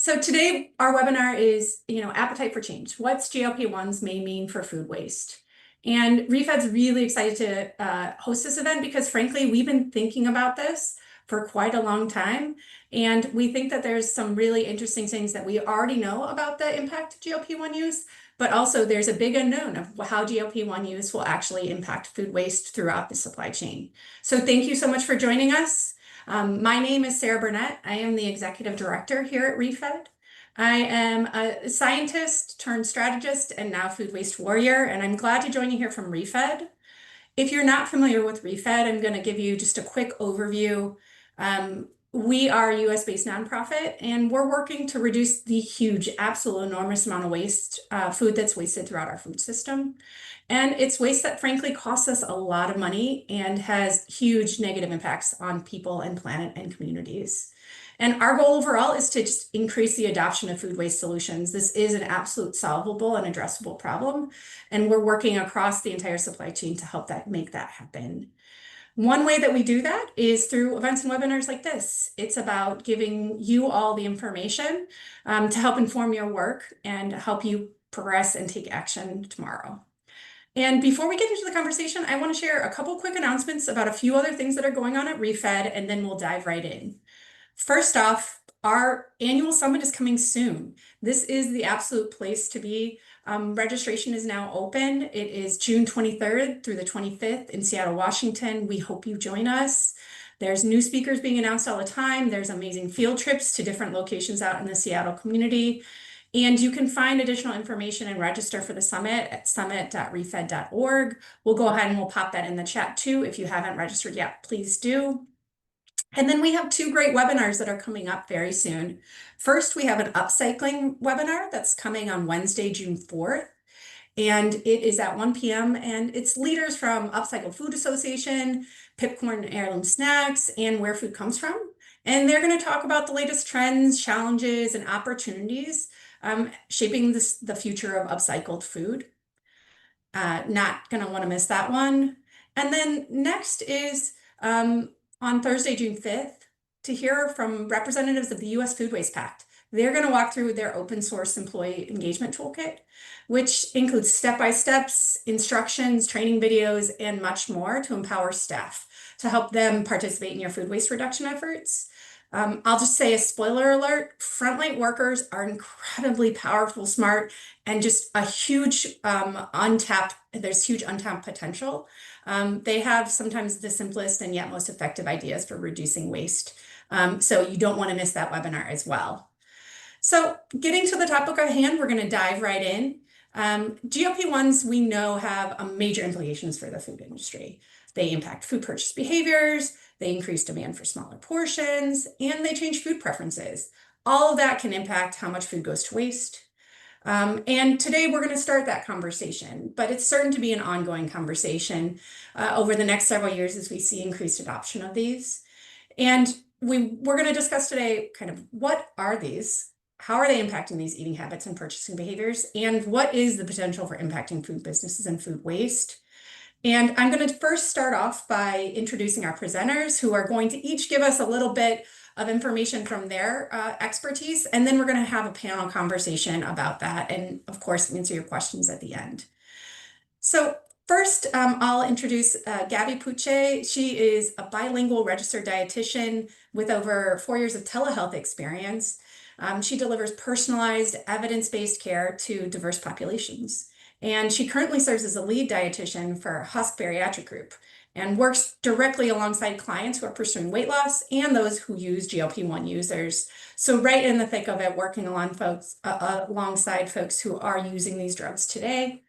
So today our webinar is, appetite for change. What's GLP-1s may mean for food waste? And ReFed's really excited to host this event because frankly, we've been thinking about this for quite a long time. And we think that there's some really interesting things that we already know about the impact of GLP-1 use, but also there's a big unknown of how GLP-1 use will actually impact food waste throughout the supply chain. So thank you so much for joining us. My name is Sarah Burnett. I am the executive director here at ReFed. I am a scientist turned strategist and now food waste warrior, and I'm glad to join you here from ReFed. If you're not familiar with ReFed, I'm going to give you just a quick overview. We are a US-based nonprofit, and we're working to reduce the huge, absolute enormous amount of waste, food that's wasted throughout our food system. And it's waste that frankly costs us a lot of money and has huge negative impacts on people and planet and communities. And our goal overall is to just increase the adoption of food waste solutions. This is an absolute solvable and addressable problem, and we're working across the entire supply chain to help make that happen. One way that we do that is through events and webinars like this. It's about giving you all the information to help inform your work and help you progress and take action tomorrow. And before we get into the conversation, I want to share a couple quick announcements about a few other things that are going on at ReFed, and then we'll dive right in. First off, our annual summit is coming soon. This is the absolute place to be. Registration is now open. It is June 23rd through the 25th in Seattle, Washington. We hope you join us. There's new speakers being announced all the time. There's amazing field trips to different locations out in the Seattle community. And you can find additional information and register for the summit at summit.refed.org. We'll go ahead and we'll pop that in the chat too. If you haven't registered yet, please do. And then we have two great webinars that are coming up very soon. First, we have an upcycling webinar that's coming on Wednesday, June 4th. And it is at 1 p.m. and it's leaders from Upcycled Food Association, Pipcorn Heirloom Snacks, and Where Food Comes From. And they're going to talk about the latest trends, challenges, and opportunities shaping the future of upcycled food. Not going to want to miss that one. And then next is on Thursday, June 5th, to hear from representatives of the U.S. Food Waste Pact. They're going to walk through their open source employee engagement toolkit, which includes step-by-steps, instructions, training videos, and much more to empower staff to help them participate in your food waste reduction efforts. I'll just say a spoiler alert, frontline workers are incredibly powerful, smart, and just a huge there's huge untapped potential. They have sometimes the simplest and yet most effective ideas for reducing waste. So you don't want to miss that webinar as well. So getting to the topic at hand, we're going to dive right in. GLP-1s we know have major implications for the food industry. They impact food purchase behaviors, they increase demand for smaller portions, and they change food preferences. All of that can impact how much food goes to waste. And today we're going to start that conversation, but it's certain to be an ongoing conversation over the next several years as we see increased adoption of these. And we're going to discuss today kind of what are these, how are they impacting these eating habits and purchasing behaviors, and what is the potential for impacting food businesses and food waste. And I'm going to first start off by introducing our presenters who are going to each give us a little bit of information from their expertise, and then we're going to have a panel conversation about that and of course answer your questions at the end. So first, I'll introduce Gabby Puche. She is a bilingual registered dietitian with over 4 years of telehealth experience. She delivers personalized, evidence-based care to diverse populations. And she currently serves as a lead dietitian for Husk Bariatric Group and works directly alongside clients who are pursuing weight loss and those who use GLP-1 users. So right in the thick of it, working alongside folks who are using these drugs today.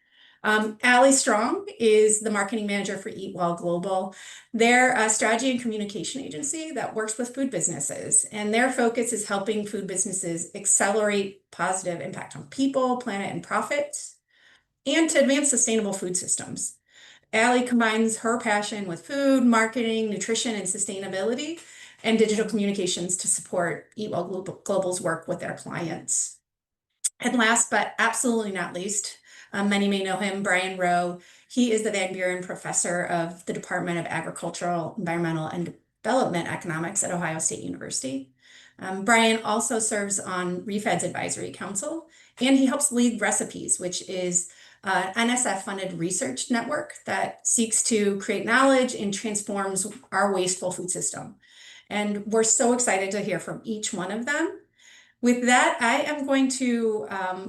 Allie Strong is the marketing manager for Eat Well Global. They're a strategy and communication agency that works with food businesses, and their focus is helping food businesses accelerate positive impact on people, planet, and profits, and to advance sustainable food systems. Allie combines her passion with food, marketing, nutrition, and sustainability, and digital communications to support Eat Well Global's work with their clients. And last but absolutely not least, many may know him, Brian Rowe. He is the Van Buren Professor of the Department of Agricultural, Environmental, and Development Economics at Ohio State University. Brian also serves on ReFed's Advisory Council, and he helps lead Recipes, which is an NSF-funded research network that seeks to create knowledge and transforms our wasteful food system. And we're so excited to hear from each one of them. With that, I am going to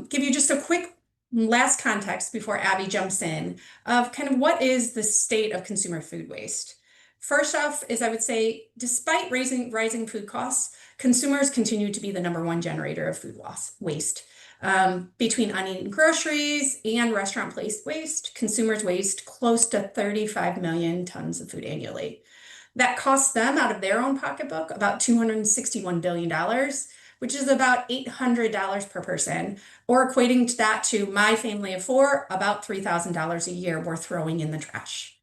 give you just a quick last context before Abby jumps in of kind of what is the state of consumer food waste. First off is I would say, despite rising food costs, consumers continue to be the number one generator of food waste. Between uneaten groceries and restaurant place waste, consumers waste close to 35 million tons of food annually. That costs them out of their own pocketbook about $261 billion, which is about $800 per person, or equating to that to my family of four, about $3,000 a year we're throwing in the trash.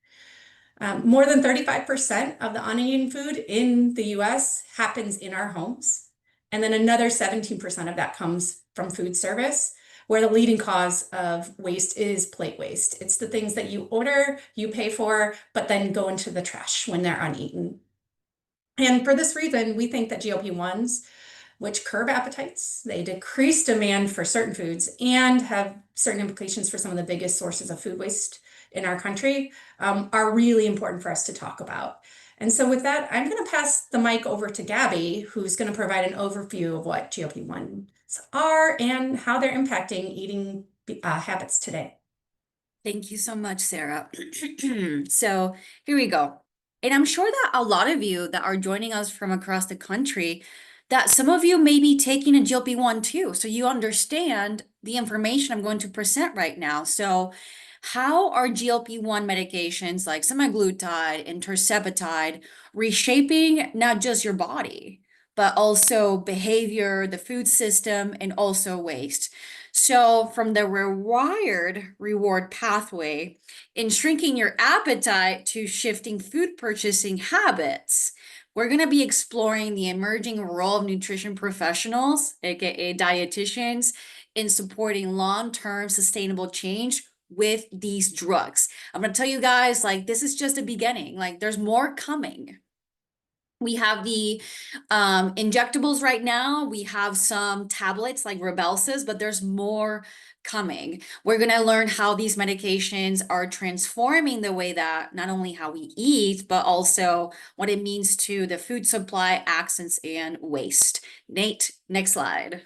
More than 35% of the uneaten food in the US happens in our homes. And then another 17% of that comes from food service, where the leading cause of waste is plate waste. It's the things that you order, you pay for, but then go into the trash when they're uneaten. And for this reason, we think that GLP-1s, which curb appetites, they decrease demand for certain foods and have certain implications for some of the biggest sources of food waste in our country, are really important for us to talk about. And so with that, I'm going to pass the mic over to Gabby, who's going to provide an overview of what GLP-1s are and how they're impacting eating habits today. Thank you so much, Sarah. So here we go. And I'm sure that a lot of you that are joining us from across the country, that some of you may be taking a GLP-1 too. So you understand the information I'm going to present right now. So how are GLP-1 medications like semaglutide and tirzepatide reshaping not just your body, but also behavior, the food system, and also waste? So, from the rewired reward pathway in shrinking your appetite to shifting food purchasing habits, we're going to be exploring the emerging role of nutrition professionals, aka dietitians, in supporting long-term sustainable change with these drugs. I'm going to tell you guys, like, this is just a beginning. Like, there's more coming. We have the injectables right now. We have some tablets like Rybelsus, but there's more coming. We're going to learn how these medications are transforming the way that not only how we eat, but also what it means to the food supply, access, and waste. Nate, next slide.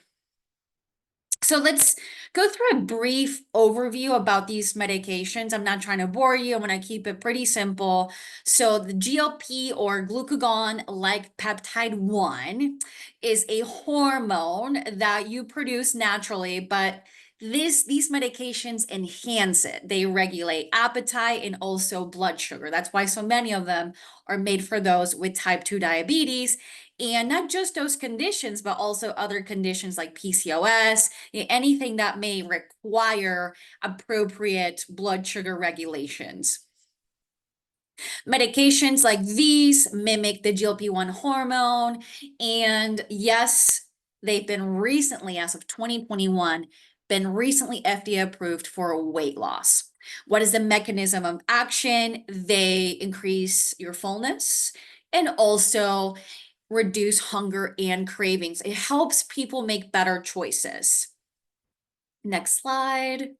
So let's go through a brief overview about these medications. I'm not trying to bore you. I'm going to keep it pretty simple. So the GLP or glucagon-like peptide 1 is a hormone that you produce naturally, but these medications enhance it. They regulate appetite and also blood sugar. That's why so many of them are made for those with type 2 diabetes. And not just those conditions, but also other conditions like PCOS, anything that may require appropriate blood sugar regulations. Medications like these mimic the GLP-1 hormone. And yes, they've been recently, as of 2021, been recently FDA approved for weight loss. What is the mechanism of action? They increase your fullness and also reduce hunger and cravings. It helps people make better choices. Next slide.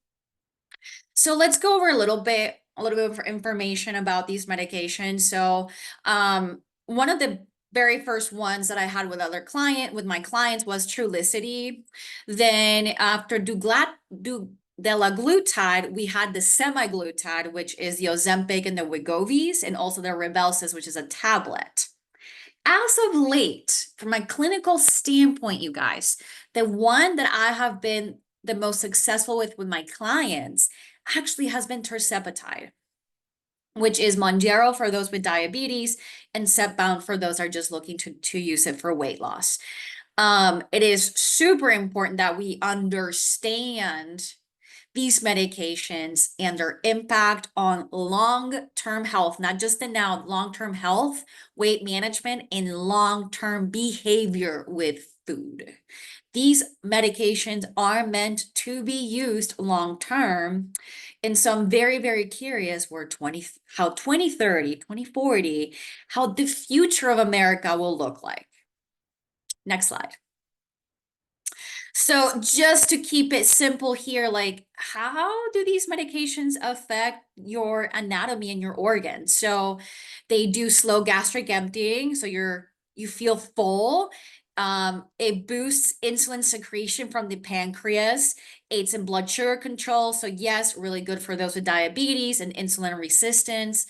So let's go over a little bit of information about these medications. So one of the very first ones that I had with with my clients was Trulicity. Then after dulaglutide, we had the semaglutide, which is the Ozempic and the Wegovy's, and also the Rybelsus, which is a tablet. As of late, from a clinical standpoint, you guys, the one that I have been the most successful with my clients actually has been tirzepatide, which is Mounjaro for those with diabetes and Zepbound for those are just looking to use it for weight loss. It is super important that we understand these medications and their impact on long-term health, not just the now, long-term health, weight management, and long-term behavior with food. These medications are meant to be used long-term. And so I'm very, very curious how 2030, 2040, how the future of America will look like. Next slide. So just to keep it simple here, like how do these medications affect your anatomy and your organs? So they do slow gastric emptying, so you feel full. It boosts insulin secretion from the pancreas, aids in blood sugar control. So yes, really good for those with diabetes and insulin resistance.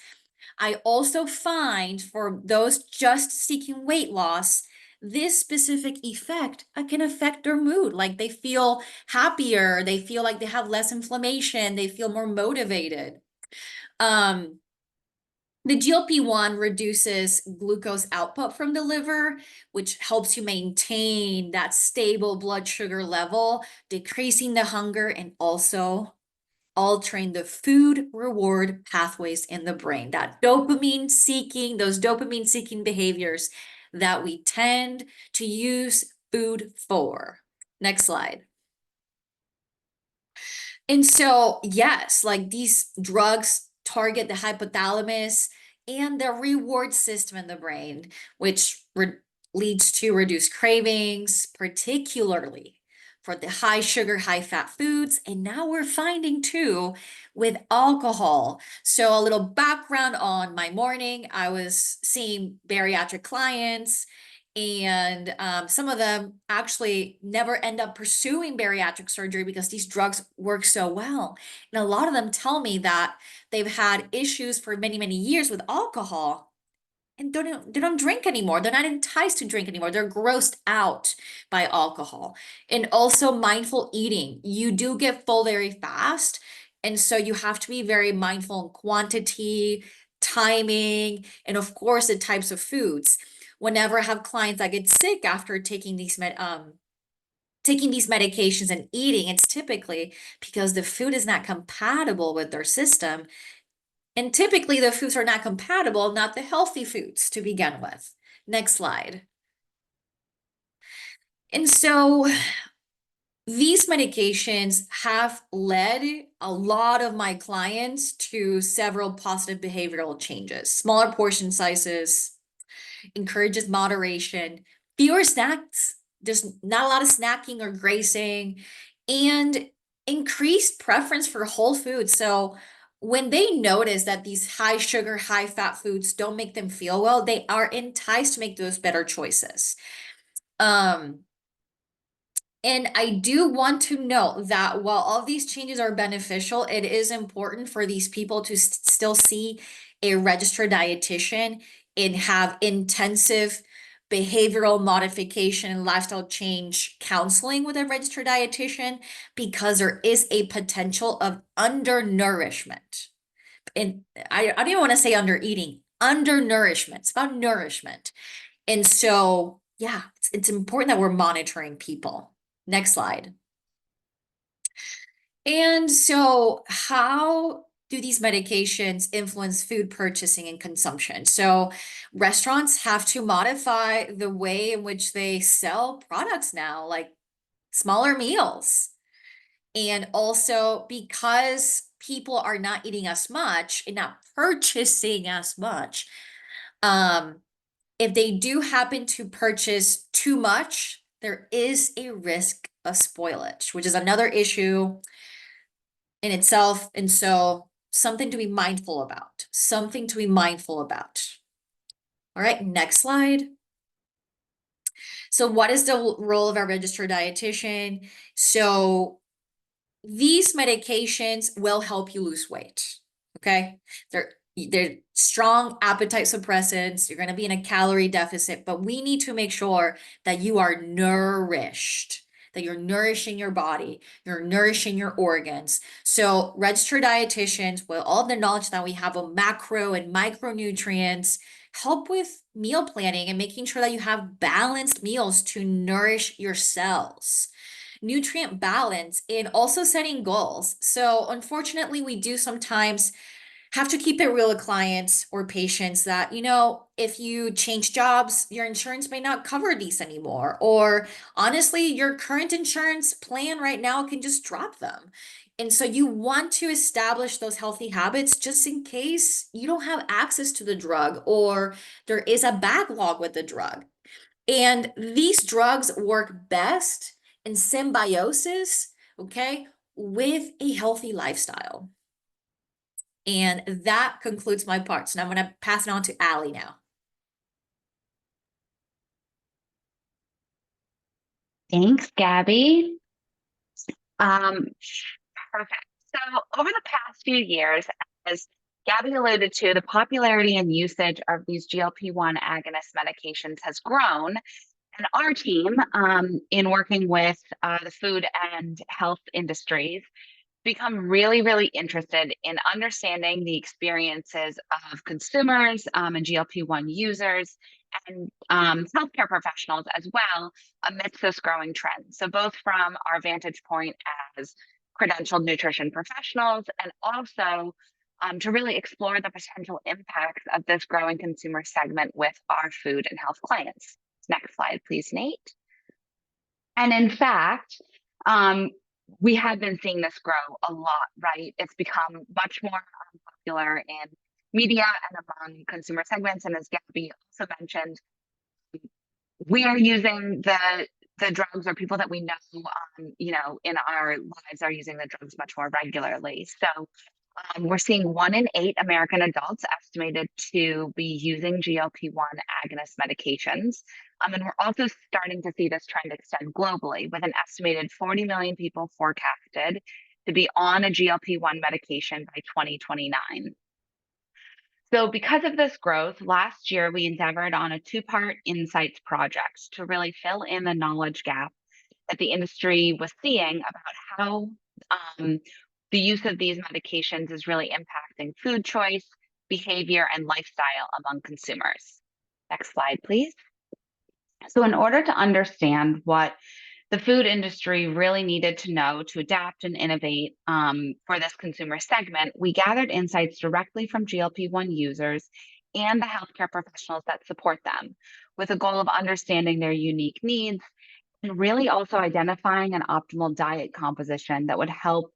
I also find for those just seeking weight loss, this specific effect can affect their mood. Like they feel happier, they feel like they have less inflammation, they feel more motivated. Um, the GLP-1 reduces glucose output from the liver, which helps you maintain that stable blood sugar level, decreasing the hunger and also altering the food reward pathways in the brain, those dopamine seeking behaviors that we tend to use food for. Next slide. And so, yes, like these drugs target the hypothalamus and the reward system in the brain, which leads to reduced cravings, particularly for the high sugar, high fat foods. And now we're finding too with alcohol. So, a little background on my morning, I was seeing bariatric clients. And some of them actually never end up pursuing bariatric surgery because these drugs work so well. And a lot of them tell me that they've had issues for many, many years with alcohol and they don't drink anymore. They're not enticed to drink anymore. They're grossed out by alcohol. And also mindful eating. You do get full very fast. And so you have to be very mindful in quantity, timing, and of course the types of foods. Whenever I have clients that get sick after taking these medications and eating, it's typically because the food is not compatible with their system. And typically the foods are not compatible, not the healthy foods to begin with. Next slide. And so these medications have led a lot of my clients to several positive behavioral changes, smaller portion sizes, encourages moderation, fewer snacks, there's not a lot of snacking or gracing, and increased preference for whole foods. So when they notice that these high sugar, high fat foods don't make them feel well, they are enticed to make those better choices. Um, and I do want to note that while all these changes are beneficial, it is important for these people to still see a registered dietitian and have intensive behavioral modification and lifestyle change counseling with a registered dietitian because there is a potential of undernourishment. And I don't even want to say under eating, undernourishment. It's about nourishment. And so, yeah, it's important that we're monitoring people. Next slide. And so, how do these medications influence food purchasing and consumption? So, restaurants have to modify the way in which they sell products now, like smaller meals. And also, because people are not eating as much and not purchasing as much, um, if they do happen to purchase too much, there is a risk of spoilage, which is another issue in itself. And so something to be mindful about, something to be mindful about. All right, next slide. So what is the role of our registered dietitian? So these medications will help you lose weight. Okay. They're strong appetite suppressants. You're going to be in a calorie deficit, but we need to make sure that you are nourished, that you're nourishing your body, you're nourishing your organs. So registered dietitians, with all the knowledge that we have of macro and micronutrients, help with meal planning and making sure that you have balanced meals to nourish your cells, nutrient balance, and also setting goals. So unfortunately, we do sometimes have to keep it real with clients or patients that, if you change jobs, your insurance may not cover these anymore. Or honestly, your current insurance plan right now can just drop them. And so you want to establish those healthy habits just in case you don't have access to the drug or there is a backlog with the drug. And these drugs work best in symbiosis, okay, with a healthy lifestyle. And that concludes my part. So now I'm going to pass it on to Allie now. Thanks, Gabby. Um, Perfect. So over the past few years, as Gabby alluded to, the popularity and usage of these GLP-1 agonist medications has grown. And our team, in working with the food and health industries, become really, really interested in understanding the experiences of consumers and GLP-1 users and healthcare professionals as well amidst this growing trend. So both from our vantage point as credentialed nutrition professionals and also to really explore the potential impacts of this growing consumer segment with our food and health clients. Next slide, please, Nate. And in fact, we have been seeing this grow a lot, right? It's become much more popular in media and among consumer segments. And as Gabby also mentioned, we are using the drugs, or people that we know, in our lives are using the drugs much more regularly. So we're seeing 1 in 8 American adults estimated to be using GLP-1 agonist medications. And we're also starting to see this trend extend globally, with an estimated 40 million people forecasted to be on a GLP-1 medication by 2029. So because of this growth, last year we endeavored on a 2-part insights project to really fill in the knowledge gap that the industry was seeing about how the use of these medications is really impacting food choice, behavior, and lifestyle among consumers. Next slide, please. So in order to understand what the food industry really needed to know to adapt and innovate for this consumer segment, we gathered insights directly from GLP-1 users and the healthcare professionals that support them, with a goal of understanding their unique needs and really also identifying an optimal diet composition that would help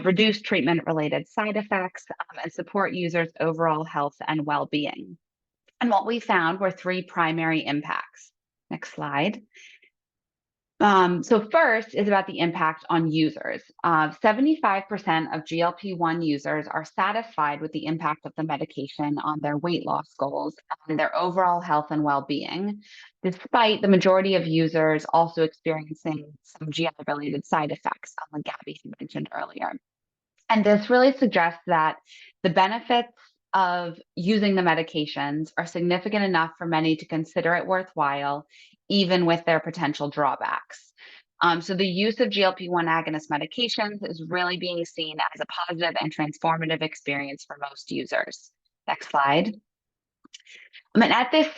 reduce treatment-related side effects and support users' overall health and well-being. And what we found were 3 primary impacts. Next slide. So first is about the impact on users. 75% of GLP-1 users are satisfied with the impact of the medication on their weight loss goals and their overall health and well-being, despite the majority of users also experiencing some GI-related side effects, like Gabby had mentioned earlier. And this really suggests that the benefits of using the medications are significant enough for many to consider it worthwhile, even with their potential drawbacks. So the use of GLP-1 agonist medications is really being seen as a positive and transformative experience for most users. Next slide. And at this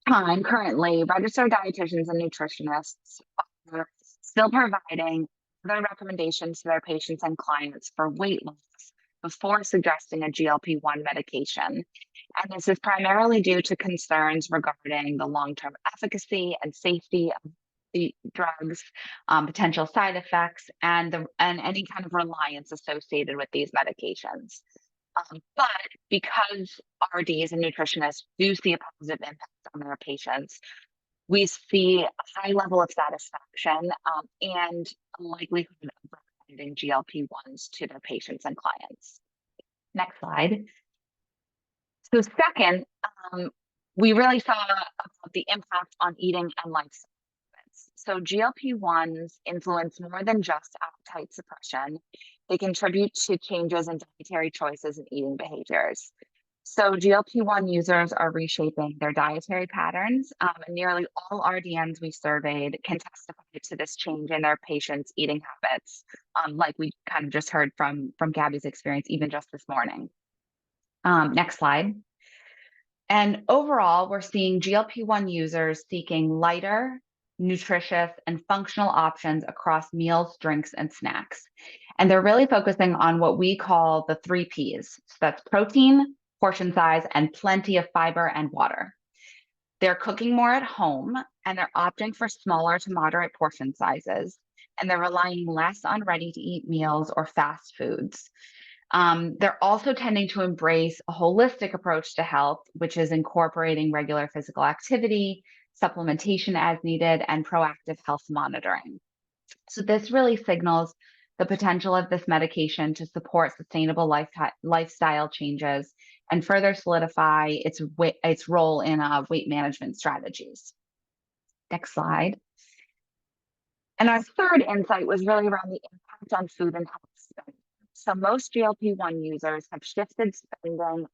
time, currently, registered dietitians and nutritionists are still providing their recommendations to their patients and clients for weight loss before suggesting a GLP-1 medication. And this is primarily due to concerns regarding the long-term efficacy and safety of the drugs, potential side effects, and any kind of reliance associated with these medications. But because RDs and nutritionists do see a positive impact on their patients, we see a high level of satisfaction and a likelihood of recommending GLP-1s to their patients and clients. Next slide. So second, we really saw the impact on eating and lifestyle habits. So GLP-1s influence more than just appetite suppression. They contribute to changes in dietary choices and eating behaviors. So GLP-1 users are reshaping their dietary patterns, and nearly all RDNs we surveyed can testify to this change in their patients' eating habits, like we kind of just heard from Gabby's experience, even just this morning. Next slide. And overall, we're seeing GLP-1 users seeking lighter, nutritious, and functional options across meals, drinks, and snacks. And they're really focusing on what we call the 3 Ps. So that's protein, portion size, and plenty of fiber and water. They're cooking more at home, and they're opting for smaller to moderate portion sizes, and they're relying less on ready-to-eat meals or fast foods. They're also tending to embrace a holistic approach to health, which is incorporating regular physical activity, supplementation as needed, and proactive health monitoring. So this really signals the potential of this medication to support sustainable lifestyle changes and further solidify its role in weight management strategies. Next slide. And our third insight was really around the impact on food and health spending. So most GLP-1 users have shifted spending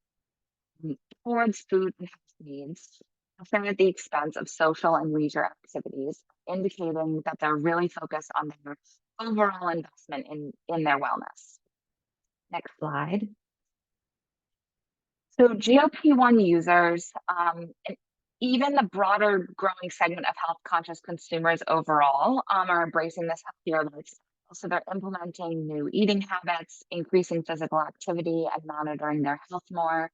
towards food and health needs, often at the expense of social and leisure activities, indicating that they're really focused on their overall investment in their wellness. Next slide. So GLP-1 users, and even the broader growing segment of health conscious consumers overall, are embracing this healthier lifestyle. So they're implementing new eating habits, increasing physical activity, and monitoring their health more.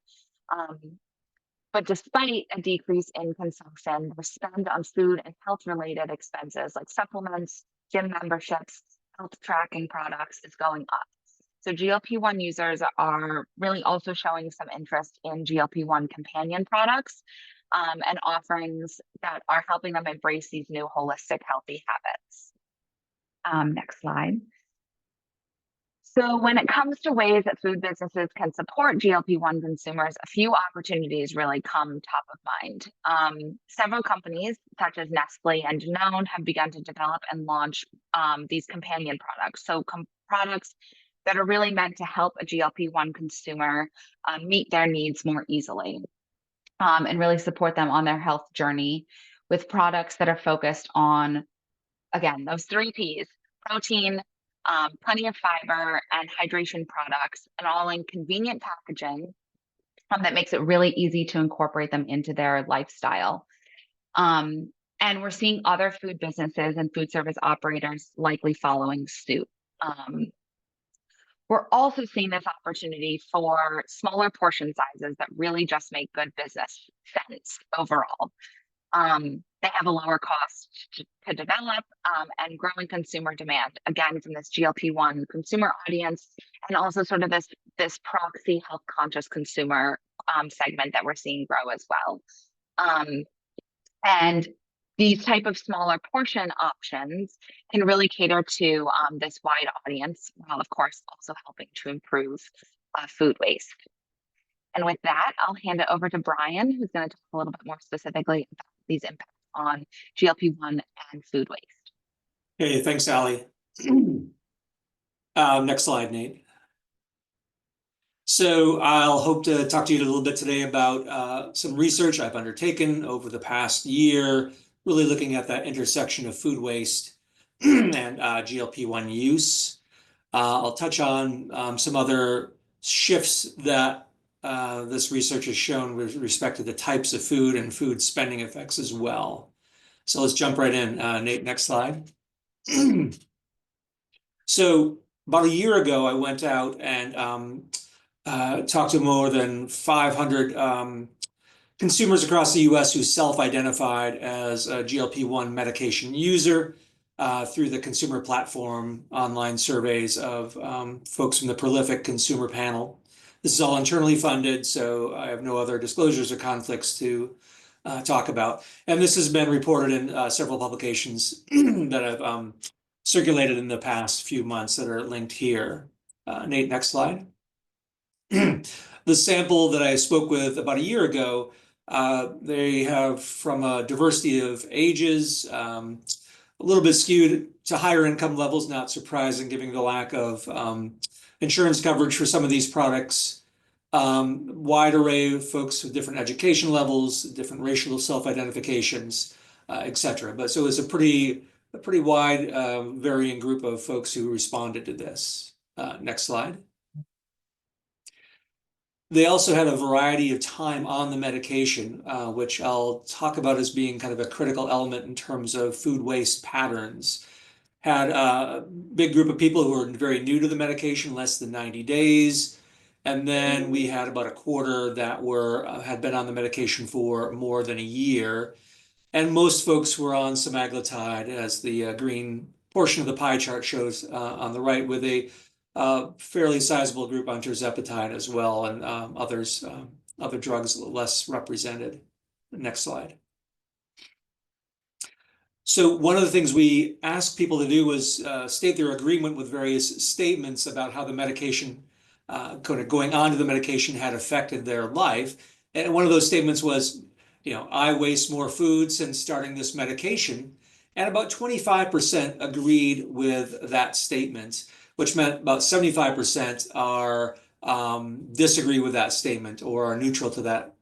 But despite a decrease in consumption, the spend on food and health-related expenses like supplements, gym memberships, health tracking products is going up. So GLP-1 users are really also showing some interest in GLP-1 companion products and offerings that are helping them embrace these new holistic, healthy habits. Next slide. So when it comes to ways that food businesses can support GLP-1 consumers, a few opportunities really come top of mind. Several companies, such as Nestle and Danone, have begun to develop and launch these companion products. So products that are really meant to help a GLP-1 consumer meet their needs more easily and really support them on their health journey with products that are focused on, again, those 3 Ps: protein, plenty of fiber, and hydration products, and all in convenient packaging that makes it really easy to incorporate them into their lifestyle. And we're seeing other food businesses and food service operators likely following suit. We're also seeing this opportunity for smaller portion sizes that really just make good business sense overall. They have a lower cost to develop and growing consumer demand, again, from this GLP-1 consumer audience, and also sort of this proxy health conscious consumer segment that we're seeing grow as well. And these type of smaller portion options can really cater to this wide audience, while of course also helping to improve food waste. And with that, I'll hand it over to Brian, who's going to talk a little bit more specifically about these impacts on GLP-1 and food waste. Hey, thanks, Allie. Next slide, Nate. So I'll hope to talk to you a little bit today about some research I've undertaken over the past year, really looking at that intersection of food waste and GLP-1 use. I'll touch on some other shifts that this research has shown with respect to the types of food and food spending effects as well. So let's jump right in. Nate, next slide. So about a year ago, I went out and talked to more than 500 consumers across the US who self-identified as a GLP-1 medication user through the consumer platform online surveys of folks from the prolific consumer panel. This is all internally funded, so I have no other disclosures or conflicts to talk about. And this has been reported in several publications that have circulated in the past few months that are linked here. Nate, next slide. The sample that I spoke with about a year ago, they have from a diversity of ages, a little bit skewed to higher income levels, not surprising given the lack of insurance coverage for some of these products. Wide array of folks with different education levels, different racial self-identifications, etc. But so it's a pretty wide varying group of folks who responded to this. Next slide. They also had a variety of time on the medication, which I'll talk about as being kind of a critical element in terms of food waste patterns. Had a big group of people who were very new to the medication, less than 90 days. And then we had about a quarter that had been on the medication for more than a year. And most folks were on semaglutide, as the green portion of the pie chart shows on the right, with a fairly sizable group on tirzepatide as well, and other drugs less represented. Next slide. So one of the things we asked people to do was state their agreement with various statements about how the medication, kind of going on to the medication had affected their life. And one of those statements was, I waste more food since starting this medication. And about 25% agreed with that statement, which meant about 75% are disagree with that statement or are neutral to that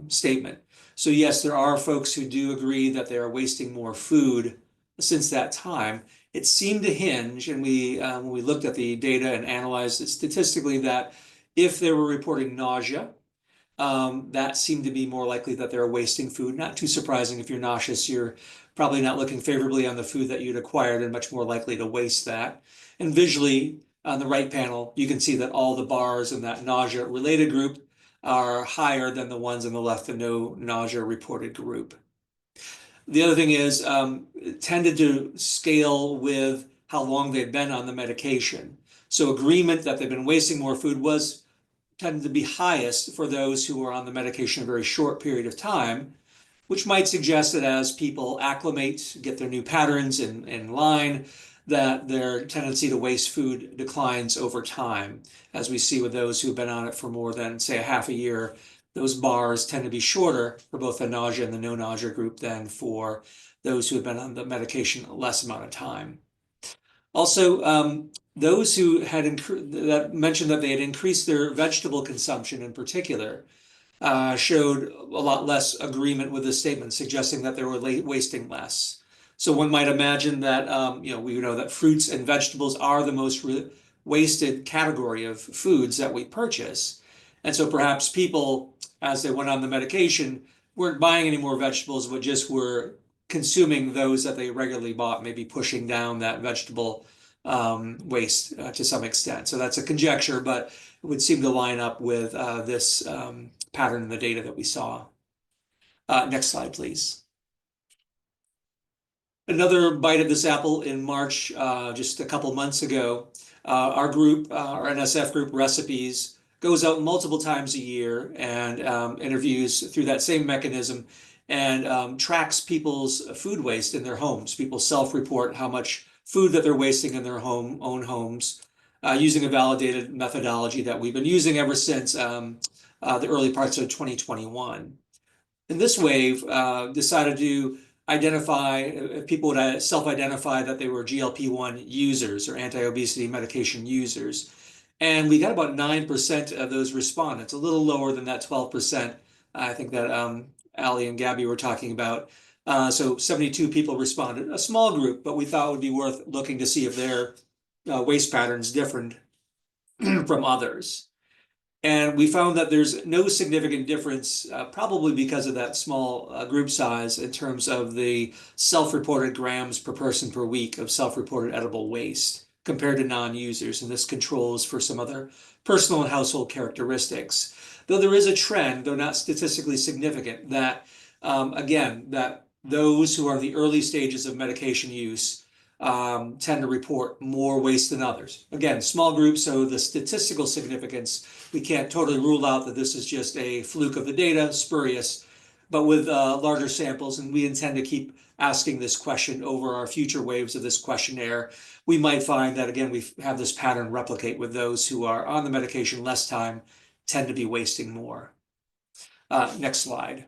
statement. So yes, there are folks who do agree that they are wasting more food since that time. It seemed to hinge, and when we looked at the data and analyzed it statistically, that if they were reporting nausea, that seemed to be more likely that they're wasting food. Not too surprising. If you're nauseous, you're probably not looking favorably on the food that you'd acquired and much more likely to waste that. And visually, on the right panel, you can see that all the bars in that nausea-related group are higher than the ones on the left, the no nausea reported group. The other thing is, it tended to scale with how long they've been on the medication. So agreement that they've been wasting more food tended to be highest for those who are on the medication a very short period of time, which might suggest that as people acclimate, get their new patterns in line, that their tendency to waste food declines over time. As we see with those who've been on it for more than, say, a half a year, those bars tend to be shorter for both the nausea and the no nausea group than for those who have been on the medication less amount of time. Also, those who had mentioned that they had increased their vegetable consumption in particular showed a lot less agreement with this statement, suggesting that they were wasting less. So one might imagine that we know that fruits and vegetables are the most wasted category of foods that we purchase, and so perhaps people, as they went on the medication, weren't buying any more vegetables, but just were consuming those that they regularly bought, maybe pushing down that vegetable waste to some extent. So that's a conjecture, but it would seem to line up with this pattern in the data that we saw. Next slide, please. Another bite of this apple in March, just a couple months ago, our group, our NSF group Recipes, goes out multiple times a year and interviews through that same mechanism and tracks people's food waste in their homes. People self-report how much food that they're wasting in their own homes using a validated methodology that we've been using ever since the early parts of 2021. And this wave decided to identify if people would self-identify that they were GLP-1 users or anti-obesity medication users. And we got about 9% of those respondents, a little lower than that 12%, I think that Ali and Gabby were talking about. So 72 people responded, a small group, but we thought it would be worth looking to see if their waste patterns differed from others. And we found that there's no significant difference, probably because of that small group size in terms of the self-reported grams per person per week of self-reported edible waste compared to non-users. And this controls for some other personal and household characteristics. Though there is a trend, though not statistically significant, that again, that those who are in the early stages of medication use tend to report more waste than others. Again, small groups, so the statistical significance, we can't totally rule out that this is just a fluke of the data, spurious, but with larger samples, and we intend to keep asking this question over our future waves of this questionnaire, we might find that, again, we have this pattern replicate with those who are on the medication less time, tend to be wasting more. Next slide.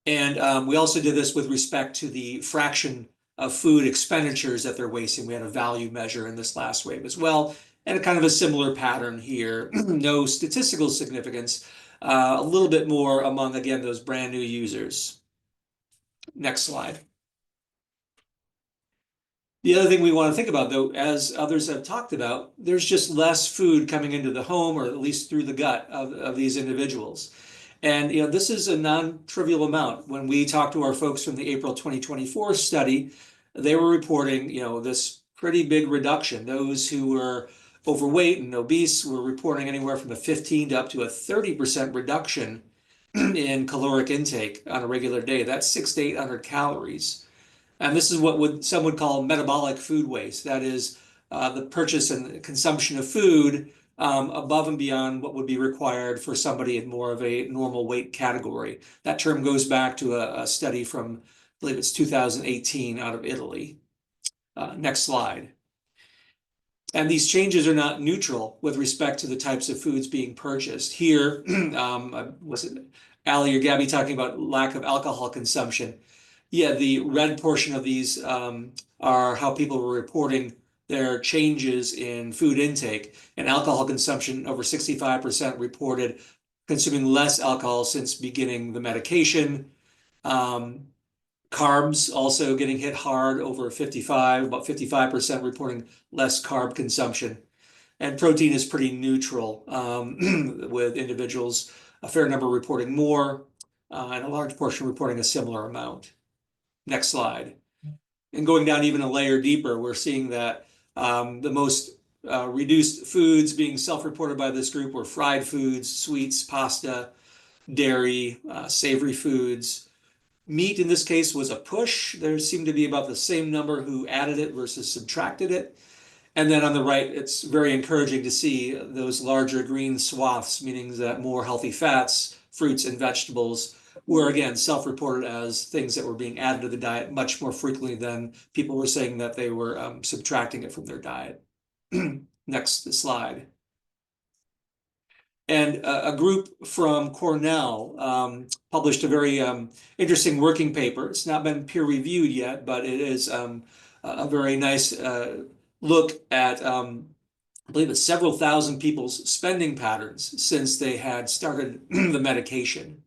And we also did this with respect to the fraction of food expenditures that they're wasting. We had a value measure in this last wave as well, and a kind of a similar pattern here. No statistical significance, a little bit more among, again, those brand new users. Next slide. The other thing we want to think about, though, as others have talked about, there's just less food coming into the home, or at least through the gut of these individuals. And this is a non-trivial amount. When we talked to our folks from the April 2024 study, they were reporting this pretty big reduction. Those who were overweight and obese were reporting anywhere from a 15 to up to a 30% reduction in caloric intake on a regular day. That's 600 to 800 calories. And this is what some would call metabolic food waste. That is the purchase and consumption of food above and beyond what would be required for somebody in more of a normal weight category. That term goes back to a study from believe it's 2018 out of Italy. Next slide. And these changes are not neutral with respect to the types of foods being purchased. Here, was it Ali or Gabby talking about lack of alcohol consumption? Yeah, the red portion of these are how people were reporting their changes in food intake, and alcohol consumption. Over 65% reported consuming less alcohol since beginning the medication. Carbs also getting hit hard, over 55, about 55% reporting less carb consumption. And protein is pretty neutral, with individuals, a fair number reporting more, and a large portion reporting a similar amount. Next slide. And going down even a layer deeper, we're seeing that the most reduced foods being self-reported by this group were fried foods, sweets, pasta, dairy, savory foods. Meat in this case was a push. There seemed to be about the same number who added it versus subtracted it. And then on the right, it's very encouraging to see those larger green swaths, meaning that more healthy fats, fruits, and vegetables were again self-reported as things that were being added to the diet much more frequently than people were saying that they were subtracting it from their diet. Next slide. And a group from Cornell published a very interesting working paper. It's not been peer reviewed yet, but it is a very nice look at, I believe it's several thousand people's spending patterns since they had started the medication.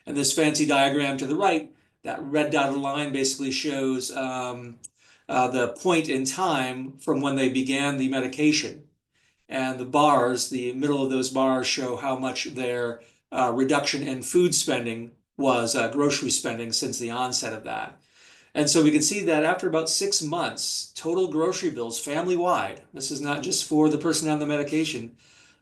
And this fancy diagram to the right, that red dotted line basically shows the point in time from when they began the medication. And the bars, the middle of those bars, show how much their reduction in food spending was, grocery spending, since the onset of that. And so we can see that after about 6 months, total grocery bills family-wide, this is not just for the person on the medication,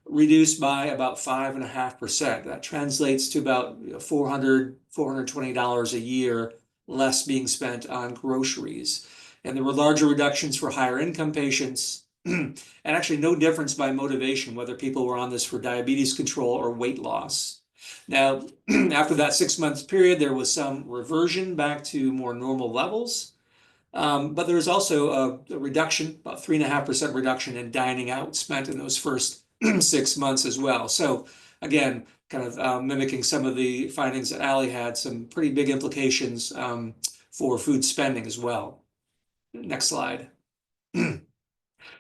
reduced by about 5.5%. That translates to about $420 a year less being spent on groceries. And there were larger reductions for higher income patients, and actually no difference by motivation, whether people were on this for diabetes control or weight loss. Now, after that 6 month period, there was some reversion back to more normal levels. But there was also a reduction, about 3.5% reduction in dining out spent in those first 6 months as well. So again, kind of mimicking some of the findings that Ali had, some pretty big implications for food spending as well. Next slide.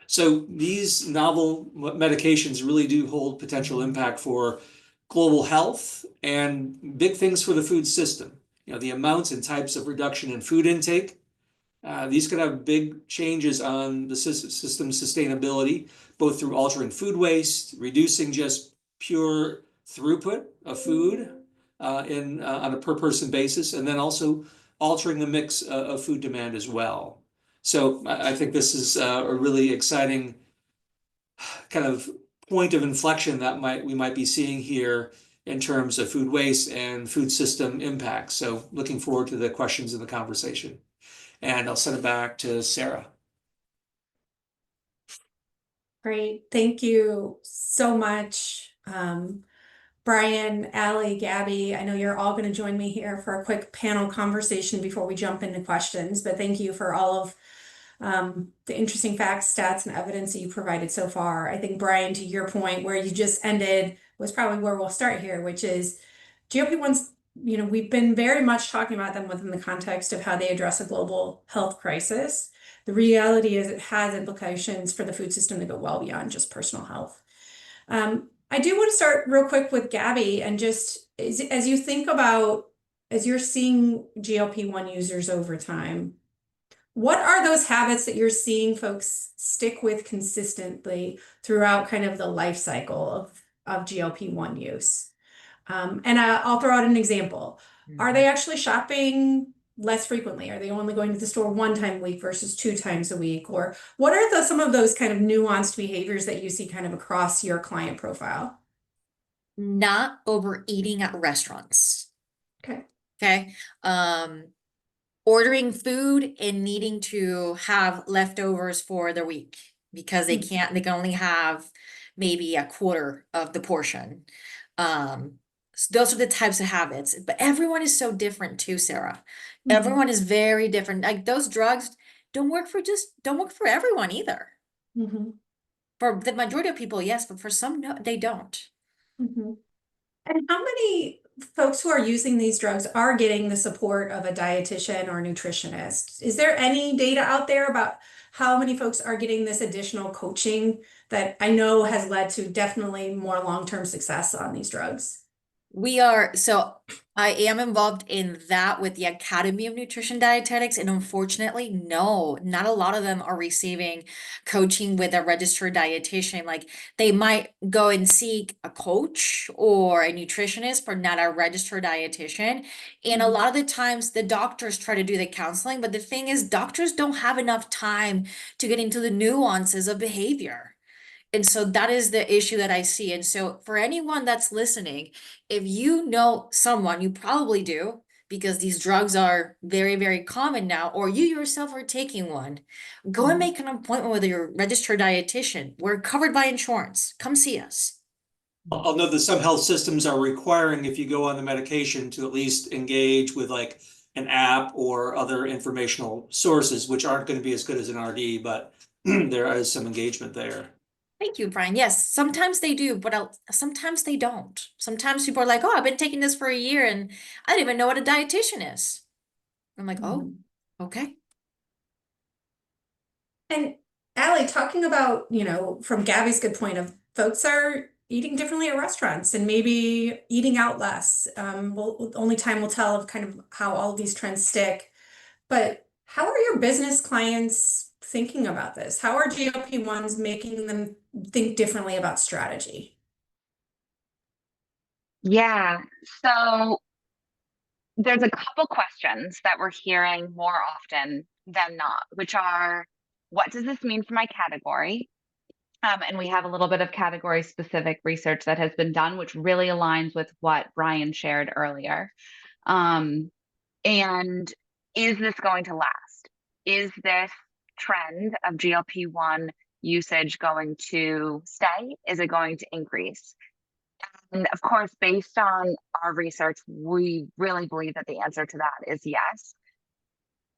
So these novel medications really do hold potential impact for global health and big things for the food system. You know, the amounts and types of reduction in food intake. These could have big changes on the system's sustainability, both through altering food waste, reducing just pure throughput of food on a per person basis, and then also altering the mix of food demand as well. So I think this is a really exciting kind of point of inflection that we might be seeing here in terms of food waste and food system impacts. So looking forward to the questions in the conversation. And I'll send it back to Sarah. Great. Thank you so much, Brian, Ali, Gabby. I know you're all going to join me here for a quick panel conversation before we jump into questions, but thank you for all of the interesting facts, stats, and evidence that you provided so far. I think, Brian, to your point, where you just ended was probably where we'll start here, which is GLP-1s. You know, we've been very much talking about them within the context of how they address a global health crisis. The reality is it has implications for the food system that go well beyond just personal health. I do want to start real quick with Gabby, and just as you think about, as you're seeing GLP-1 users over time, what are those habits that you're seeing folks stick with consistently throughout kind of the life cycle of GLP-1 use? And I'll throw out an example. Are they actually shopping less frequently? Are they only going to the store 1 time a week versus 2 times a week? Or what are some of those kind of nuanced behaviors that you see kind of across your client profile? Not overeating at restaurants. Okay. Okay. Ordering food and needing to have leftovers for the week because they can only have maybe a quarter of the portion. So those are the types of habits, but everyone is so different too, Sarah. Everyone is very different. Like those drugs don't work for everyone either. Mhm. For the majority of people, yes, but for some, no, they don't. Mhm. And how many folks who are using these drugs are getting the support of a dietitian or nutritionist? Is there any data out there about how many folks are getting this additional coaching that I know has led to definitely more long-term success on these drugs? So I am involved in that with the Academy of Nutrition Dietetics, and unfortunately, no, not a lot of them are receiving coaching with a registered dietitian. Like they might go and seek a coach or a nutritionist, but not a registered dietitian. And a lot of the times the doctors try to do the counseling, but the thing is, doctors don't have enough time to get into the nuances of behavior. And so that is the issue that I see. And so for anyone that's listening, if you know someone, you probably do, because these drugs are very, very common now, or you yourself are taking one, go and make an appointment with your registered dietitian. We're covered by insurance. Come see us. I'll note that some health systems are requiring, if you go on the medication, to at least engage with like an app or other informational sources, which aren't going to be as good as an RD, but there is some engagement there. Thank you, Brian. Yes, sometimes they do, but sometimes they don't. Sometimes people are like, oh, I've been taking this for a year and I didn't even know what a dietitian is. I'm like, oh, okay. And Allie, talking about, from Gabby's good point of folks are eating differently at restaurants and maybe eating out less. Only time will tell of kind of how all of these trends stick. But how are your business clients thinking about this? How are GLP-1s making them think differently about strategy? Yeah. So there's a couple questions that we're hearing more often than not, which are, what does this mean for my category? And we have a little bit of category specific research that has been done, which really aligns with what Brian shared earlier. Um, and is this going to last? Is this trend of GLP-1 usage going to stay? Is it going to increase? And of course, based on our research, we really believe that the answer to that is yes.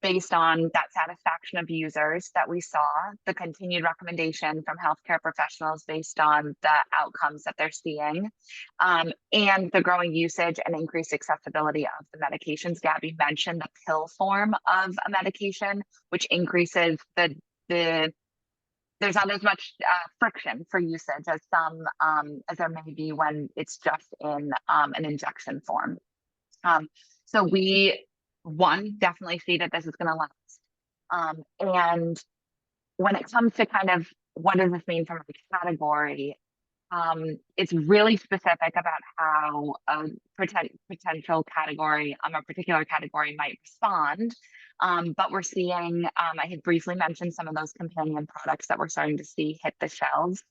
Based on that satisfaction of users that we saw, the continued recommendation from healthcare professionals based on the outcomes that they're seeing, and the growing usage and increased accessibility of the medications. Gabby mentioned the pill form of a medication, which increases the there's not as much friction for usage as as there may be when it's just in an injection form. So we definitely see that this is going to last. And when it comes to kind of what does this mean from a category, it's really specific about how a potential category, a particular category might respond. But we're seeing, I had briefly mentioned some of those companion products that we're starting to see hit the shelves.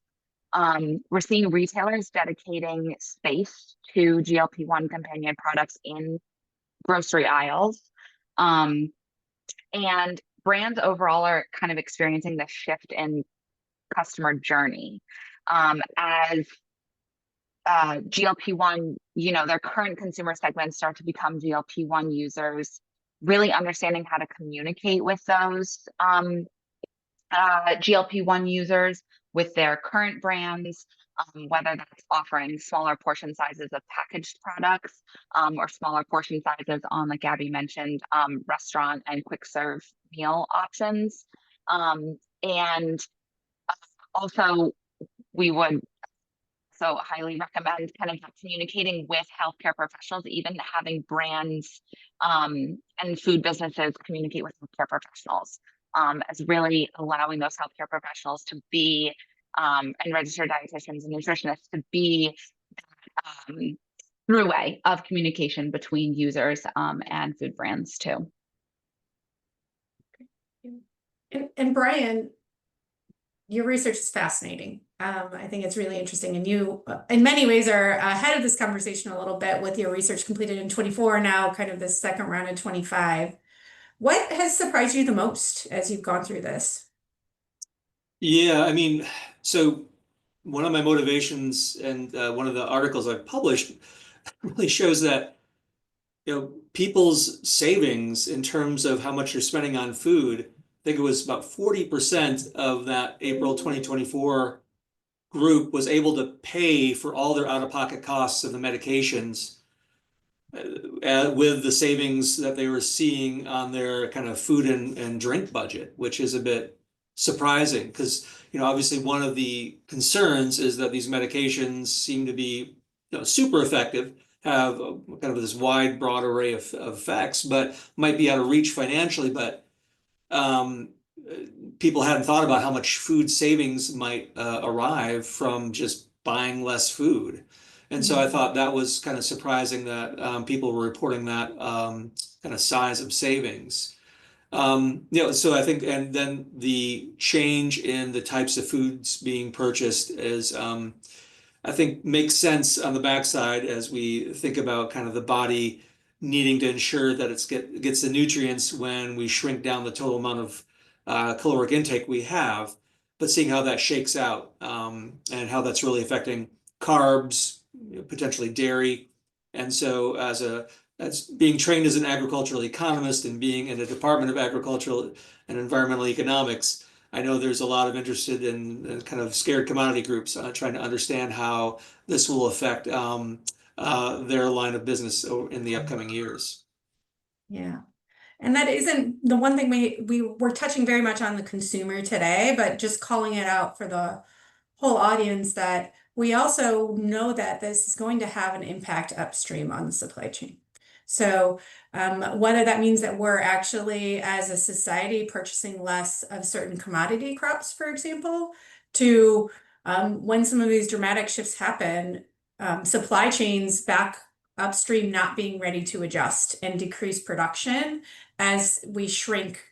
We're seeing retailers dedicating space to GLP-1 companion products in grocery aisles. And brands overall are kind of experiencing the shift in customer journey as GLP-1, their current consumer segments start to become GLP-1 users, really understanding how to communicate with those GLP-1 users with their current brands, whether that's offering smaller portion sizes of packaged products or smaller portion sizes on, like Gabby mentioned, restaurant and quick serve meal options. And also, we would so highly recommend kind of communicating with healthcare professionals, even having brands and food businesses communicate with healthcare professionals, as really allowing those healthcare professionals to be and registered dietitians and nutritionists to be throughway of communication between users and food brands too. And Brian, your research is fascinating. I think it's really interesting. And you, in many ways, are ahead of this conversation a little bit with your research completed in 24, now kind of this second round in 25. What has surprised you the most as you've gone through this? Yeah, I mean, so one of my motivations and one of the articles I've published really shows that people's savings in terms of how much you're spending on food, I think it was about 40% of that April 2024 group was able to pay for all their out-of-pocket costs of the medications with the savings that they were seeing on their kind of food and drink budget, which is a bit surprising because, obviously one of the concerns is that these medications seem to be, super effective, have kind of this wide, broad array of effects, but might be out of reach financially. But um, people hadn't thought about how much food savings might arrive from just buying less food. And so I thought that was kind of surprising that people were reporting that kind of size of savings. So I think, and then the change in the types of foods being purchased is, I think, makes sense on the backside as we think about kind of the body needing to ensure that gets the nutrients when we shrink down the total amount of caloric intake we have, but seeing how that shakes out and how that's really affecting carbs, potentially dairy. And so as being trained as an agricultural economist and being in the Department of Agricultural and Environmental Economics, I know there's a lot of interested in kind of scared commodity groups trying to understand how this will affect their line of business in the upcoming years. Yeah. And that isn't the one thing we're touching very much on the consumer today, but just calling it out for the whole audience that we also know that this is going to have an impact upstream on the supply chain. So whether that means that we're actually, as a society, purchasing less of certain commodity crops, for example, to when some of these dramatic shifts happen, supply chains back upstream not being ready to adjust and decrease production as we shrink,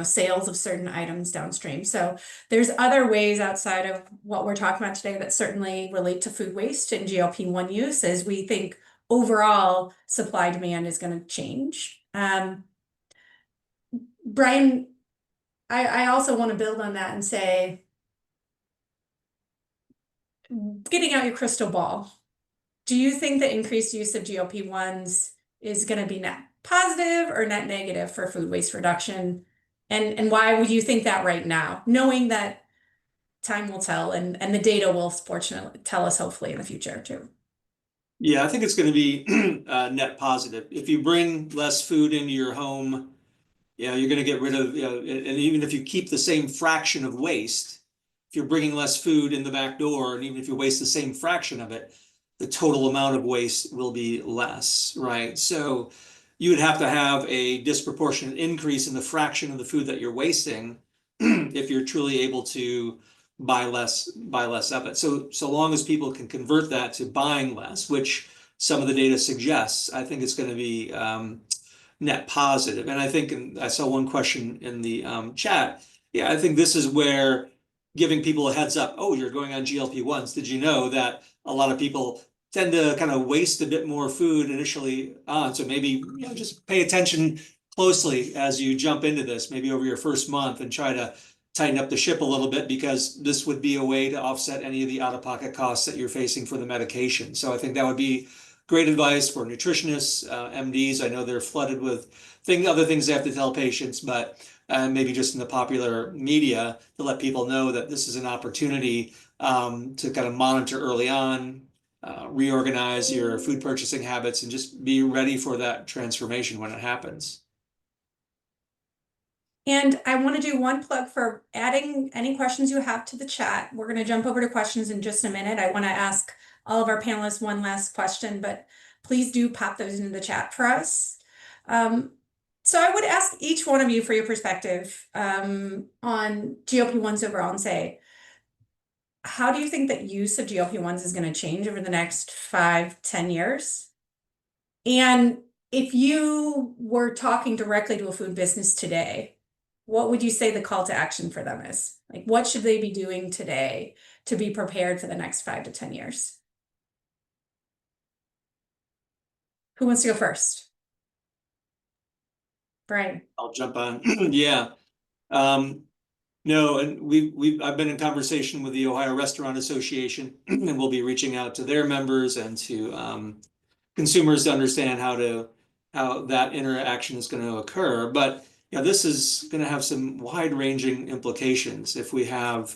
sales of certain items downstream. So there's other ways outside of what we're talking about today that certainly relate to food waste and GLP-1 use as we think overall supply demand is going to change. Brian, I also want to build on that and say, getting out your crystal ball, do you think the increased use of GLP-1s is going to be net positive or net negative for food waste reduction? And why would you think that right now, knowing that time will tell and the data will fortunately tell us hopefully in the future too? Yeah, I think it's going to be net positive. If you bring less food into your home, you're going to get rid of, and even if you keep the same fraction of waste, if you're bringing less food in the back door, and even if you waste the same fraction of it, the total amount of waste will be less, right? So you would have to have a disproportionate increase in the fraction of the food that you're wasting if you're truly able to buy less of it. So long as people can convert that to buying less, which some of the data suggests, I think it's going to be net positive. And I think, and I saw one question in the chat. Yeah, I think this is where giving people a heads up. Oh, you're going on GLP-1s. Did you know that a lot of people tend to kind of waste a bit more food initially on? So maybe just pay attention closely as you jump into this, maybe over your first month, and try to tighten up the ship a little bit, because this would be a way to offset any of the out-of-pocket costs that you're facing for the medication. So I think that would be great advice for nutritionists, MDs. I know they're flooded with other things they have to tell patients, but maybe just in the popular media to let people know that this is an opportunity to kind of monitor early on, reorganize your food purchasing habits, and just be ready for that transformation when it happens. And I want to do one plug for adding any questions you have to the chat. We're going to jump over to questions in just a minute. I want to ask all of our panelists one last question, but please do pop those into the chat for us. So I would ask each one of you for your perspective on GLP-1s overall and say, how do you think that use of GLP-1s is going to change over the next 5-10 years? And if you were talking directly to a food business today, what would you say the call to action for them is? Like, what should they be doing today to be prepared for the next 5 to 10 years? Who wants to go first? Brian. I'll jump on. Yeah. No, and I've been in conversation with the Ohio Restaurant Association, and we'll be reaching out to their members and to consumers to understand how to how that interaction is going to occur. But this is going to have some wide-ranging implications. If we have,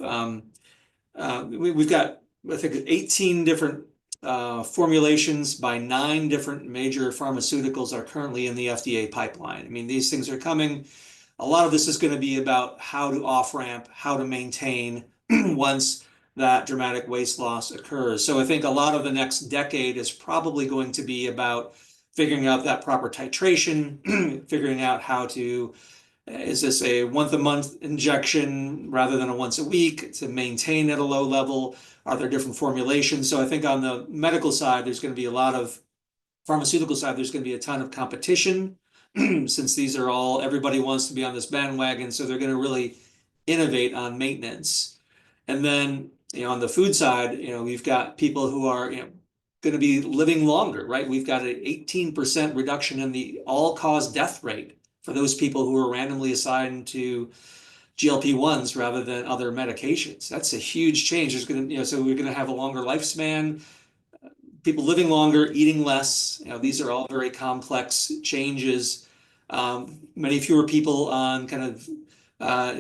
we've got, I think, 18 different formulations by 9 different major pharmaceuticals are currently in the FDA pipeline. I mean, these things are coming. A lot of this is going to be about how to off-ramp, how to maintain once that dramatic weight loss occurs. So I think a lot of the next decade is probably going to be about figuring out that proper titration, figuring out how to, is this a once a month injection rather than a once a week to maintain at a low level? Are there different formulations? So I think on the medical side, there's going to be a lot of pharmaceutical side, there's going to be a ton of competition since these are all, everybody wants to be on this bandwagon. So they're going to really innovate on maintenance. And then, on the food side, we've got people who are, going to be living longer, right? We've got an 18% reduction in the all-cause death rate for those people who are randomly assigned to GLP-1s rather than other medications. That's a huge change. There's going to, so we're going to have a longer lifespan, people living longer, eating less. These are all very complex changes. Many fewer people on kind of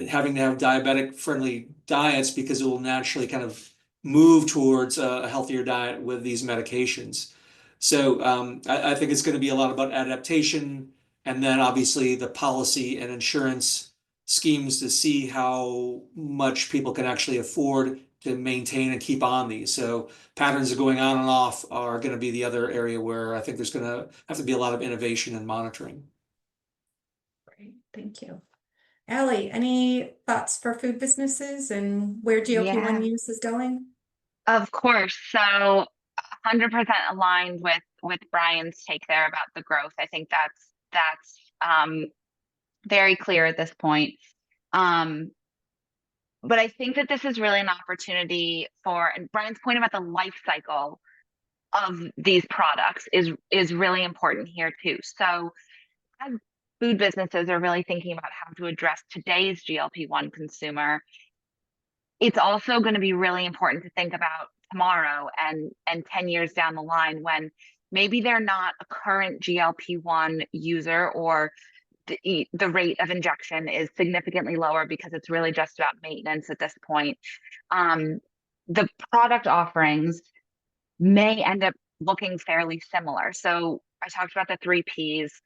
having to have diabetic-friendly diets because it will naturally kind of move towards a healthier diet with these medications. So I think it's going to be a lot about adaptation, and then obviously the policy and insurance schemes to see how much people can actually afford to maintain and keep on these. So patterns of going on and off are going to be the other area where I think there's going to have to be a lot of innovation and monitoring. Great, thank you. Allie, any thoughts for food businesses and where GLP-1 use is going? Of course. So 100% aligned with Brian's take there about the growth. I think that's very clear at this point. But I think that this is really an opportunity for, and Brian's point about the life cycle of these products is really important here too. So as food businesses are really thinking about how to address today's GLP-1 consumer, it's also going to be really important to think about tomorrow and 10 years down the line when maybe they're not a current GLP-1 user, or the rate of injection is significantly lower because it's really just about maintenance at this point. The product offerings may end up looking fairly similar. So I talked about the 3 Ps,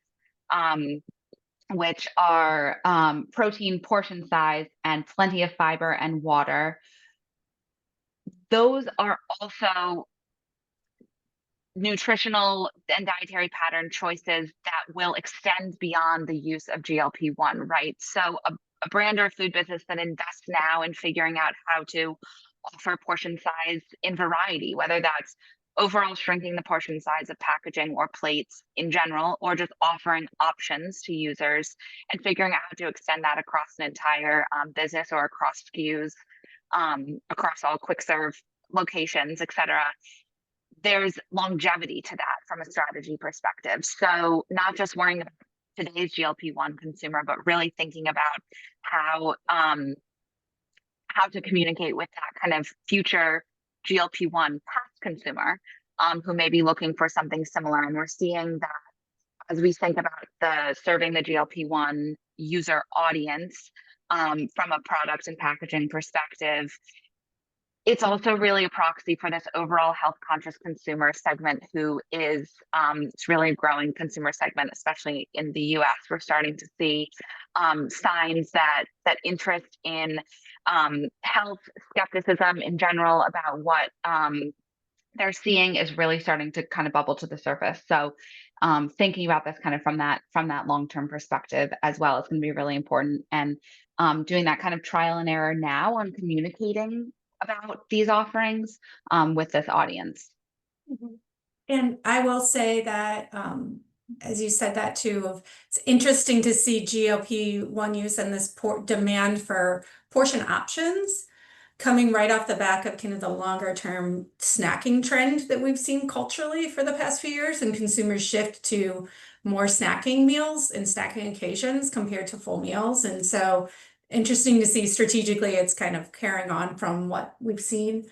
which are protein, portion size, and plenty of fiber and water. Those are also nutritional and dietary pattern choices that will extend beyond the use of GLP-1, right? So a brand or a food business that invests now in figuring out how to offer portion size in variety, whether that's overall shrinking the portion size of packaging or plates in general, or just offering options to users and figuring out how to extend that across an entire business or across SKUs, across all quick serve locations, et cetera. There's longevity to that from a strategy perspective. So not just worrying about today's GLP-1 consumer, but really thinking about how to communicate with that kind of future GLP-1 past consumer who may be looking for something similar. And we're seeing that as we think about serving the GLP-1 user audience from a product and packaging perspective, it's also really a proxy for this overall health conscious consumer segment who is it's really a growing consumer segment, especially in the US. We're starting to see signs that interest in health, skepticism in general about what they're seeing is really starting to kind of bubble to the surface. So thinking about this kind of from that long-term perspective as well is going to be really important, and doing that kind of trial and error now on communicating about these offerings with this audience. Mm-hmm. And I will say that, as you said that too, it's interesting to see GLP-1 use and this demand for portion options coming right off the back of kind of the longer term snacking trend that we've seen culturally for the past few years, and consumers shift to more snacking meals and snacking occasions compared to full meals. And so interesting to see strategically it's kind of carrying on from what we've seen.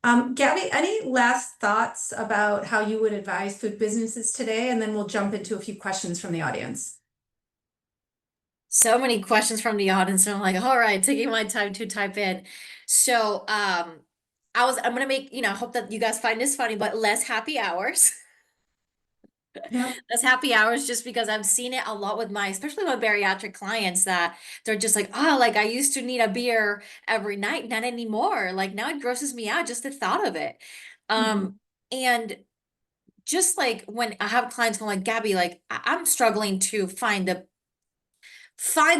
Gabby, any last thoughts about how you would advise food businesses today? And then we'll jump into a few questions from the audience. So many questions from the audience, and I'm like, all right, taking my time to type in. So, I'm gonna make, I hope that you guys find this funny, but less happy hours. Yeah. Less happy hours, just because I've seen it a lot with especially with bariatric clients, that they're just like, oh, like I used to need a beer every night, not anymore. Like now it grosses me out just the thought of it. Mhm. And just like when I have clients going like, Gabby, like I'm struggling to find the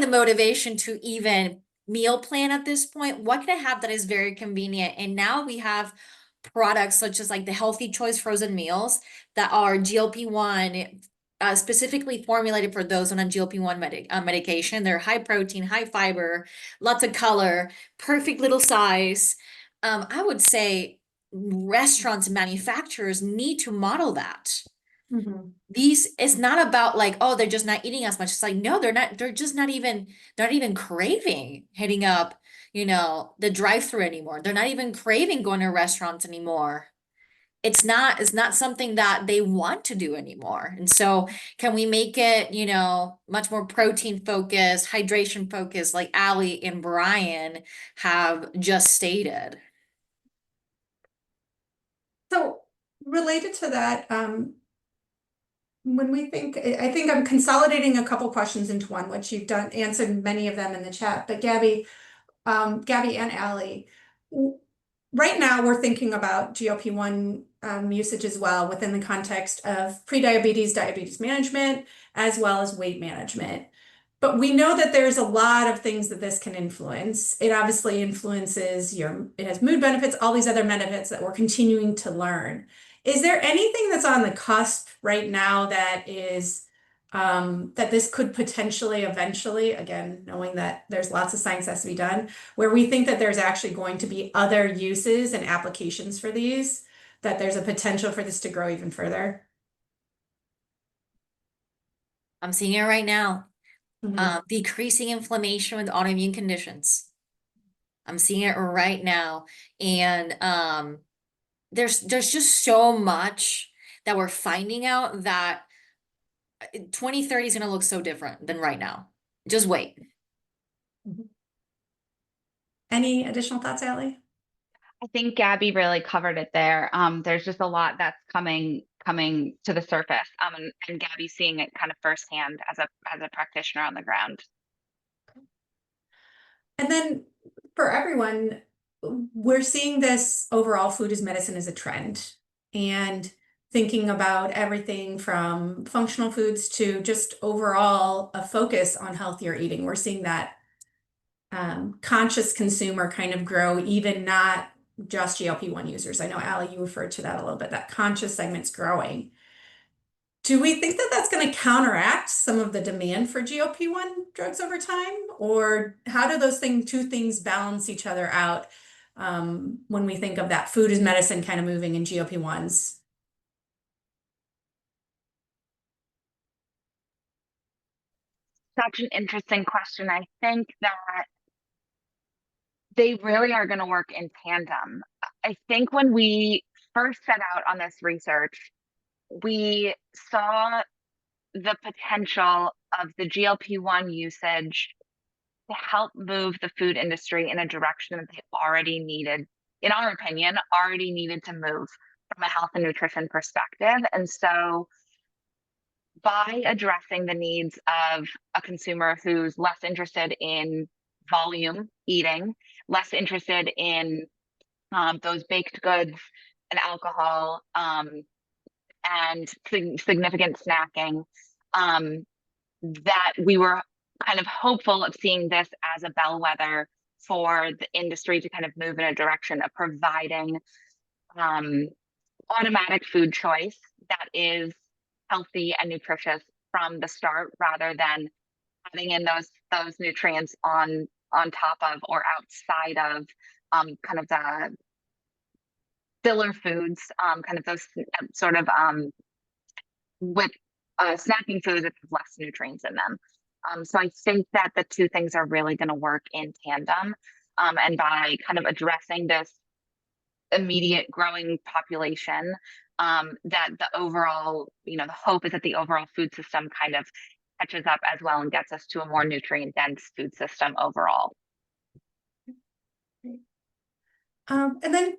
motivation to even meal plan at this point. What can I have that is very convenient? And now we have products such as like the Healthy Choice frozen meals that are GLP-1 specifically formulated for those on a GLP-1 medication. They're high protein, high fiber, lots of color, perfect little size. I would say restaurants and manufacturers need to model that. Mhm. It's not about like, oh, they're just not eating as much. It's like, no, they're just not even craving hitting up, the drive-through anymore. They're not even craving going to restaurants anymore. It's not something that they want to do anymore. And so can we make it, much more protein focused, hydration focused, like Ali and Brian have just stated? So related to that, when we think, I think I'm consolidating a couple questions into one, which you've answered many of them in the chat. But Gabby and Allie, right now we're thinking about GLP-1 usage as well within the context of prediabetes, diabetes management, as well as weight management. But we know that there's a lot of things that this can influence. It obviously influences it has mood benefits, all these other benefits that we're continuing to learn. Is there anything that's on the cusp right now that is that this could potentially eventually, again, knowing that there's lots of science that has to be done, where we think that there's actually going to be other uses and applications for these, that there's a potential for this to grow even further? I'm seeing it right now. Mhm. Decreasing inflammation with autoimmune conditions. I'm seeing it right now. And there's just so much that we're finding out that 2030 is going to look so different than right now. Just wait. Mhm. Any additional thoughts, Allie? I think Gabby really covered it there. There's just a lot that's coming to the surface. And Gabby's seeing it kind of firsthand as a practitioner on the ground. And then for everyone, we're seeing this overall food as medicine as a trend, and thinking about everything from functional foods to just overall a focus on healthier eating. We're seeing that conscious consumer kind of grow, even not just GLP-1 users. I know, Allie, you referred to that a little bit, that conscious segment's growing. Do we think that that's going to counteract some of the demand for GLP-1 drugs over time? Or how do those two things balance each other out when we think of that food as medicine kind of moving in GLP-1s? Such an interesting question. I think that they really are going to work in tandem. I think when we first set out on this research, we saw the potential of the GLP-1 usage to help move the food industry in a direction that they already needed, in our opinion, already needed to move from a health and nutrition perspective. And so by addressing the needs of a consumer who's less interested in volume eating, less interested in those baked goods and alcohol, and significant snacking, that we were kind of hopeful of seeing this as a bellwether for the industry to kind of move in a direction of providing um, automatic food choice that is healthy and nutritious from the start, rather than adding in those nutrients on top of or outside of kind of the filler foods, kind of those sort of with snacking foods that have less nutrients in them. So I think that the two things are really going to work in tandem. And by kind of addressing this immediate growing population, that the overall, the hope is that the overall food system kind of catches up as well and gets us to a more nutrient dense food system overall. And then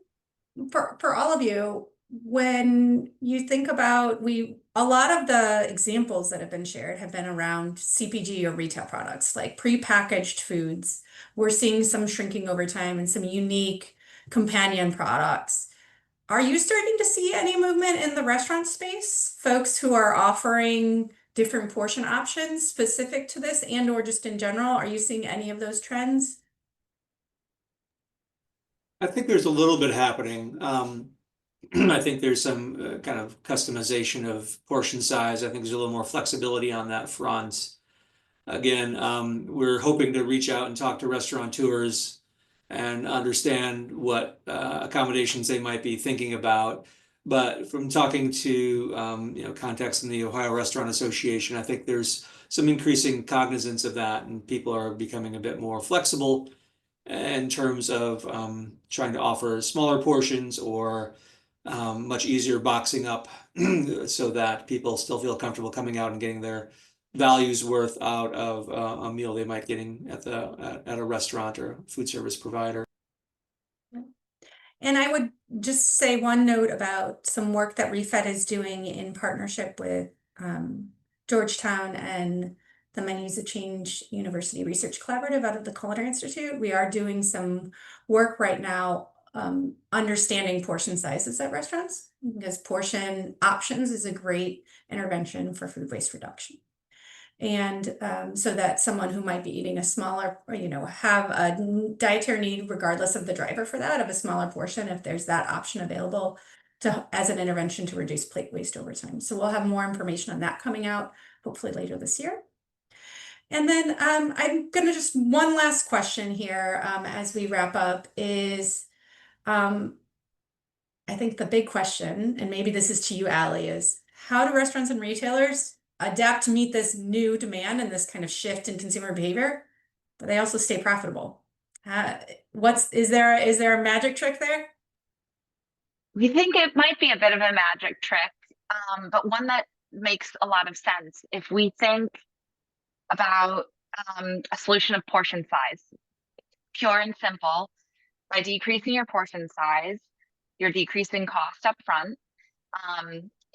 for all of you, when you think about a lot of the examples that have been shared have been around CPG or retail products, like prepackaged foods. We're seeing some shrinking over time and some unique companion products. Are you starting to see any movement in the restaurant space? Folks who are offering different portion options specific to this and or just in general, are you seeing any of those trends? I think there's a little bit happening. I think there's some kind of customization of portion size. I think there's a little more flexibility on that front. Again, we're hoping to reach out and talk to restaurateurs and understand what accommodations they might be thinking about. But from talking to contacts in the Ohio Restaurant Association, I think there's some increasing cognizance of that, and people are becoming a bit more flexible in terms of trying to offer smaller portions or much easier boxing up so that people still feel comfortable coming out and getting their values worth out of a meal they might getting at a restaurant or food service provider. And I would just say one note about some work that ReFed is doing in partnership with Georgetown and the Menus of Change University Research Collaborative out of the Culinary Institute. We are doing some work right now understanding portion sizes at restaurants, because portion options is a great intervention for food waste reduction. And so that someone who might be eating a smaller, have a dietary need, regardless of the driver for that, of a smaller portion, if there's that option available as an intervention to reduce plate waste over time. So we'll have more information on that coming out hopefully later this year. And then I'm gonna just one last question here as we wrap up is, I think the big question, and maybe this is to you, Allie, is how do restaurants and retailers adapt to meet this new demand and this kind of shift in consumer behavior, but they also stay profitable? Is there a magic trick there? We think it might be a bit of a magic trick, but one that makes a lot of sense. If we think about a solution of portion size, pure and simple, by decreasing your portion size, you're decreasing cost up front,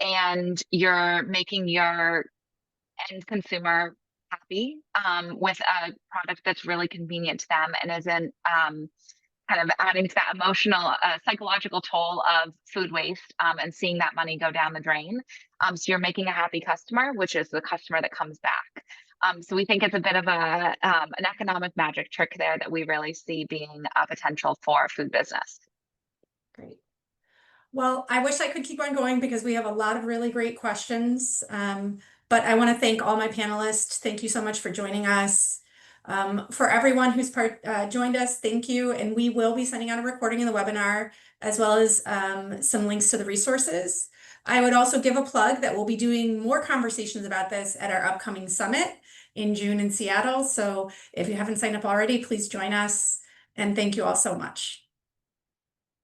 and you're making your end consumer happy with a product that's really convenient to them and isn't kind of adding to that emotional, psychological toll of food waste and seeing that money go down the drain. So you're making a happy customer, which is the customer that comes back. So we think it's a bit of an economic magic trick there that we really see being a potential for food business. Great. Well, I wish I could keep on going because we have a lot of really great questions. But I want to thank all my panelists. Thank you so much for joining us. For everyone who's joined us, thank you. And we will be sending out a recording of the webinar as well as some links to the resources. I would also give a plug that we'll be doing more conversations about this at our upcoming summit in June in Seattle. So if you haven't signed up already, please join us. And thank you all so much.